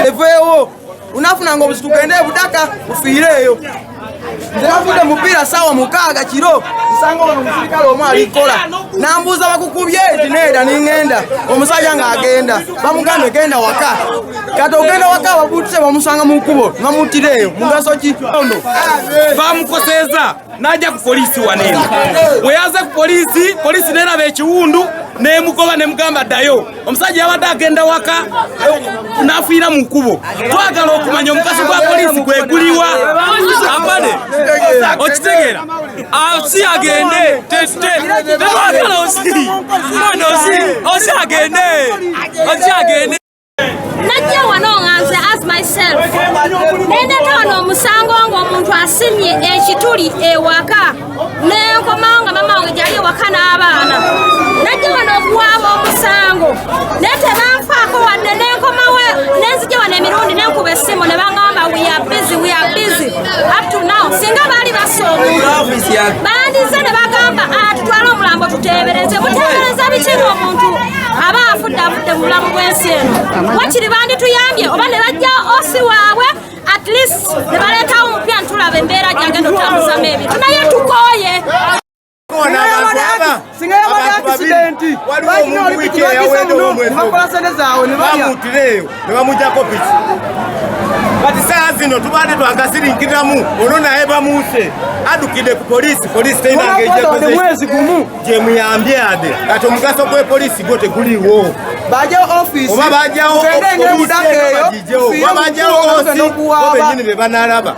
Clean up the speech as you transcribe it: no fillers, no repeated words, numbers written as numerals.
Evo unafuna ngo msitukende budaka ufireyo ndiravude mupira sawa mukaga kiro nsango bano musirikale omwe alikola nambuza bakukubye tineda ningenda omusajja nga agenda bamugambe genda waka kati ogenda waka babutse bamusanga mu kubo ngamutireyo mugaso ki ondo bamukoseza najja ku polisi wanene weyaze ku polisi nera bekiwundu nemugoba nemugamba dayo omusajja yabadde agenda waka nafiira mu kubo twagala okumanya omugaso gwa polisi gweguliwa ambane okitegera osi agende tetwagala osi agende najja wano nganze as myself nendeta wano omusango ng'omuntu asimye ekituli ewaka nenkomanga mama wange gyali ewaka n'abaana najja wano okuwaaba omusango naye tebanfaako wadde nenkomawe nenzija wano emirundi nenkuba essimu ne baŋŋamba we are busy up to now singa baali bassa omuntu bandize ne bagamba tutwale omulambo tuteebereze muteebereza biki ng'omuntu aba afudde mu bulamu bw'ensi eno wakiri bandituyambye oba ne bajja osi waabwe at least ne baleetawo omupya ntulaba embeera gyagenda otambuzamu ebintu naye tukooye singa yabadde akisidenti balina olipiki bakola sente zaabwe ne bamutireyo ne bamugyako piki kati saa zino tubadde twagasirinkiramu ono naye bamuuse adukidde ku polisi terina mwezi gumu gyemuyambye ade kati omugaso gwe polisi gwo teguliwo bajjawo ofisi oba bajjawo oba bajjawo osi bo bennyini be banalaba